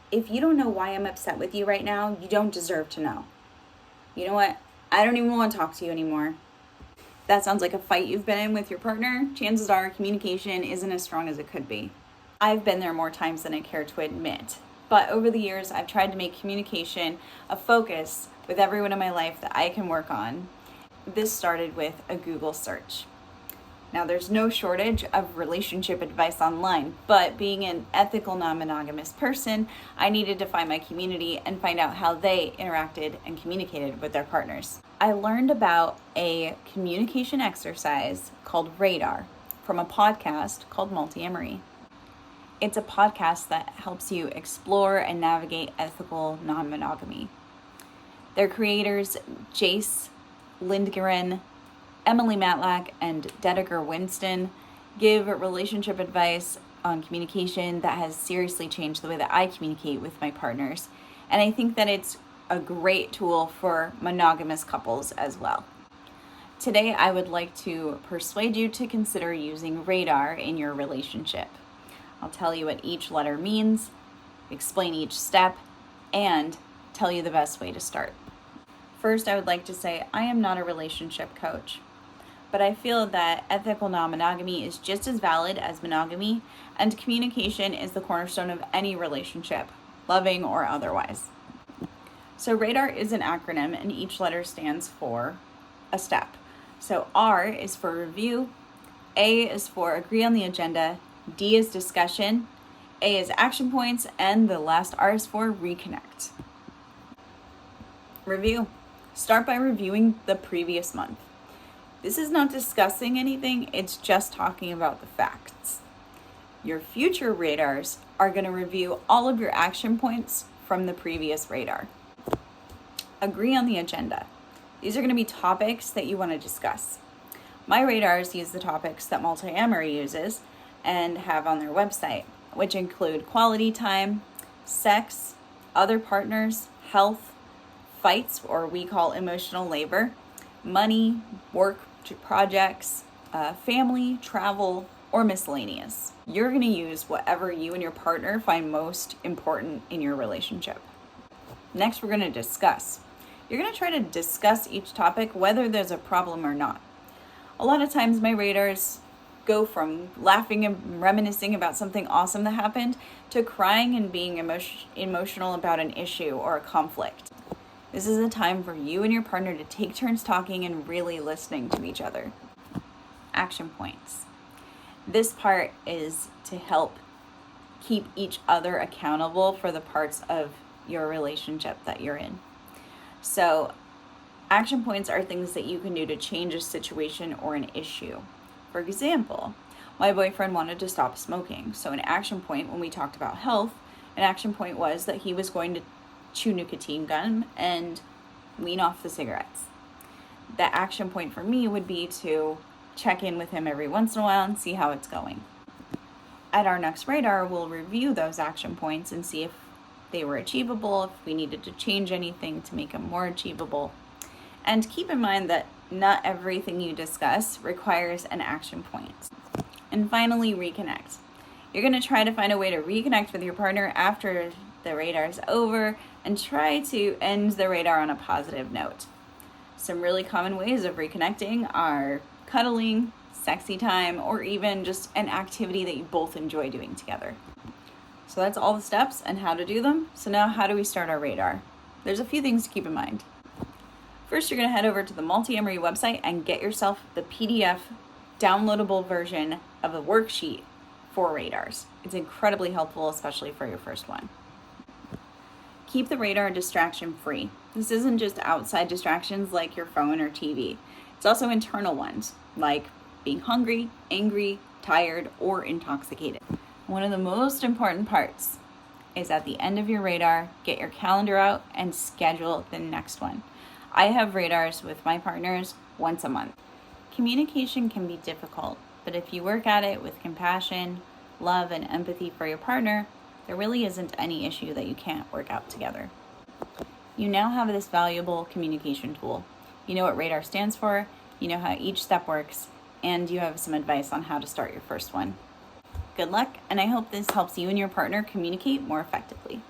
If you don't know why I'm upset with you right now, you don't deserve to know. You know what? I don't even want to talk to you anymore. That sounds like a fight you've been in with your partner. Chances are communication isn't as strong as it could be. I've been there more times than I care to admit. But over the years, I've tried to make communication a focus with everyone in my life that I can work on. This started with a Google search. Now, there's no shortage of relationship advice online, but being an ethical non-monogamous person, I needed to find my community and find out how they interacted and communicated with their partners. I learned about a communication exercise called Radar from a podcast called Multi-Amory. It's a podcast that helps you explore and navigate ethical non-monogamy. Their creators, Jace Lindgren, Emily Matlack, and Dedeker Winston, give relationship advice on communication that has seriously changed the way that I communicate with my partners. And I think that it's a great tool for monogamous couples as well. Today, I would like to persuade you to consider using Radar in your relationship. I'll tell you what each letter means, explain each step, and tell you the best way to start. First, I would like to say I am not a relationship coach, but I feel that ethical non-monogamy is just as valid as monogamy, and communication is the cornerstone of any relationship, loving or otherwise. So Radar is an acronym, and each letter stands for a step. So R is for review, A is for agree on the agenda, D is discussion, A is action points, and the last R is for reconnect. Review. Start by reviewing the previous month. This is not discussing anything, it's just talking about the facts. Your future radars are going to review all of your action points from the previous radar. Agree on the agenda. These are going to be topics that you want to discuss. My radars use the topics that Multi-Amory uses and have on their website, which include quality time, sex, other partners, health, fights, or we call emotional labor, money, work projects, family, travel, or miscellaneous. You're going to use whatever you and your partner find most important in your relationship. Next, we're going to discuss. You're going to try to discuss each topic, whether there's a problem or not. A lot of times my radars go from laughing and reminiscing about something awesome that happened to crying and being emotional about an issue or a conflict. This is a time for you and your partner to take turns talking and really listening to each other. Action points. This part is to help keep each other accountable for the parts of your relationship that you're in. So, action points are things that you can do to change a situation or an issue. For example, my boyfriend wanted to stop smoking. So an action point when we talked about health, an action point was that he was going to chew nicotine gum and wean off the cigarettes. The action point for me would be to check in with him every once in a while and see how it's going. At our next radar, we'll review those action points and see if they were achievable, if we needed to change anything to make them more achievable. And keep in mind that not everything you discuss requires an action point. And finally, reconnect. You're going to try to find a way to reconnect with your partner after the radar is over and try to end the radar on a positive note. Some really common ways of reconnecting are cuddling, sexy time, or even just an activity that you both enjoy doing together. So that's all the steps and how to do them. So now how do we start our radar? There's a few things to keep in mind. First, you're going to head over to the Multi-Amory website and get yourself the PDF downloadable version of a worksheet for radars. It's incredibly helpful, especially for your first one. Keep the radar distraction free. This isn't just outside distractions like your phone or TV. It's also internal ones like being hungry, angry, tired, or intoxicated. One of the most important parts is at the end of your radar, get your calendar out and schedule the next one. I have radars with my partners once a month. Communication can be difficult, but if you work at it with compassion, love, and empathy for your partner, there really isn't any issue that you can't work out together. You now have this valuable communication tool. You know what radar stands for, you know how each step works, and you have some advice on how to start your first one. Good luck, and I hope this helps you and your partner communicate more effectively.